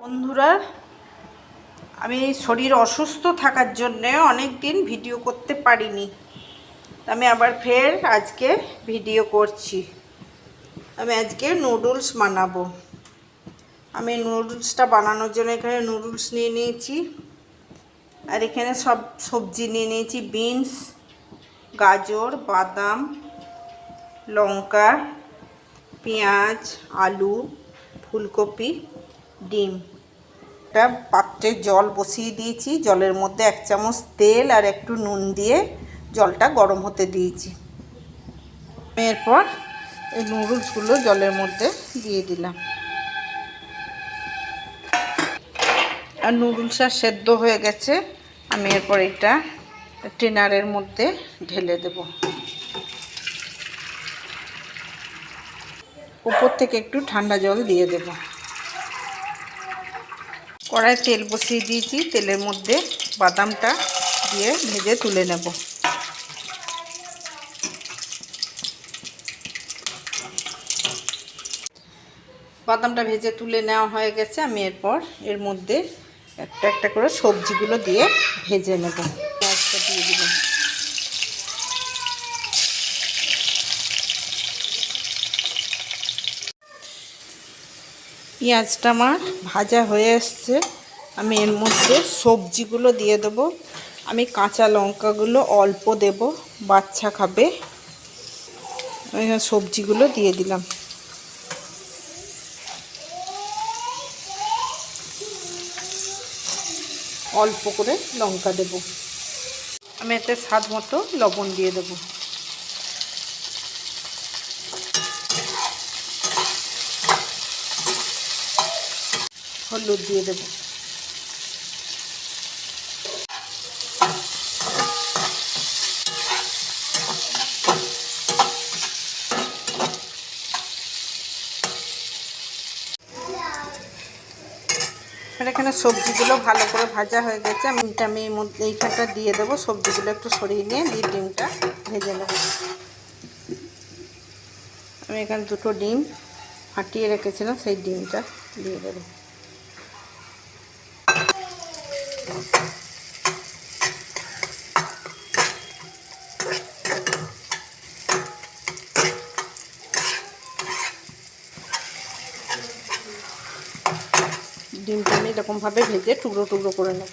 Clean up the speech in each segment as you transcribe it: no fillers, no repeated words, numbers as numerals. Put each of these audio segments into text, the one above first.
বন্ধুরা, আমি শরীর অসুস্থ থাকার জন্য অনেক দিন ভিডিও করতে পারিনি। আমি আবার ফের আজকে ভিডিও করছি। আমি আজকে নুডলস বানাবো। আমি নুডলসটা বানানোর জন্য এখানে নুডলস নিয়ে নিয়েছি, আর এখানে সব সবজি নিয়ে নিয়েছি। বিনস, গাজর, বাদাম, লঙ্কা, পেঁয়াজ, আলু, ফুলকপি, ডিম। একটা পাত্রে জল বসিয়ে দিয়েছি, জলের মধ্যে 1 চামচ তেল আর একটু নুন দিয়ে জলটা গরম হতে দিয়েছি। এরপর এই নুডলসগুলো জলের মধ্যে দিয়ে দিলাম, আর নুডলসটা সেদ্ধ হয়ে গেছে। আমি এরপর এটা ট্রেনারের মধ্যে ঢেলে দেব। উপর থেকে একটু ঠান্ডা জল দিয়ে দেব। কড়াই তেল বসিয়ে দিয়েছি, তেলের মধ্যে বাদামটা দিয়ে ভেজে তুলে নেব। বাদামটা ভেজে তুলে নেওয়া হয়ে গেছে। আমি এরপর এর মধ্যে একটা একটা করে সবজিগুলো দিয়ে ভেজে নেব। পেঁয়াজটা দিয়ে দেব। পেঁয়াজটা আমার ভাজা হয়ে আসছে। আমি এর মধ্যে সবজিগুলো দিয়ে দেব। আমি কাঁচা লঙ্কাগুলো অল্প দেব, বাচ্চা খাবে। আমি সবজিগুলো দিয়ে দিলাম। অল্প করে লঙ্কা দেব। আমি এতে স্বাদ মতো লবণ দিয়ে দেব। হলুদ দিয়ে দেব। এখানে সবজিগুলো ভালো করে ভাজা হয়ে গেছে। আমি এইখানটা দিয়ে দেবো। সবজিগুলো একটু সরিয়ে নিয়ে ডিমটা ভেজে নেব। আমি এখানে 2টো ডিম ফাটিয়ে রেখেছিলাম, সেই ডিমটা দিয়ে দেবো। ডিমটা আমি এরকমভাবে ভেজে টুকরো টুকরো করে নেব।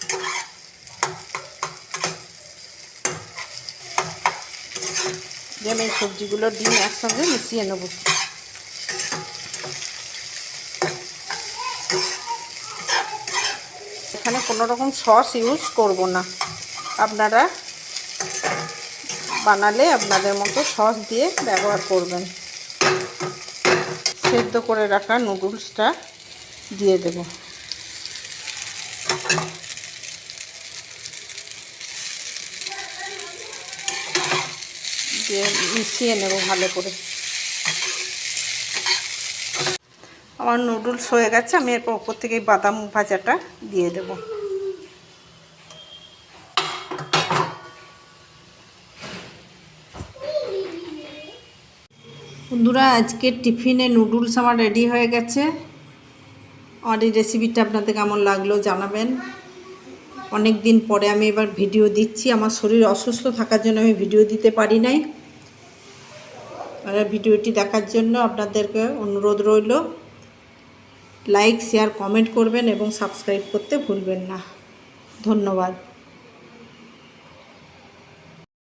দিয়ে আমি সবজিগুলো ডিম একসঙ্গে মিশিয়ে নেব। এখানে কোনো রকম সস ইউজ করব না। আপনারা বানালে আপনাদের মতো সস দিয়ে ব্যবহার করবেন। সেদ্ধ করে রাখা নুডলসটা দিয়ে দেব। দিয়ে মিশিয়ে নেব ভালো করে। আমার নুডলস হয়ে গেছে। আমি এরপর উপর থেকে বাদাম ভাজাটা দিয়ে দেব। বন্ধুরা, আজকের টিফিনে নুডলস আমার রেডি হয়ে গেছে। আর এই রেসিপিটা আপনাদের কেমন লাগলো জানাবেন। অনেক দিন পরে আমি এবার ভিডিও দিচ্ছি। আমার শরীর অসুস্থ থাকার জন্য আমি ভিডিও দিতে পারি নাই। আর ভিডিওটি দেখার জন্য আপনাদেরকে অনুরোধ রইল, লাইক, শেয়ার, কমেন্ট করবেন এবং সাবস্ক্রাইব করতে ভুলবেন না। ধন্যবাদ।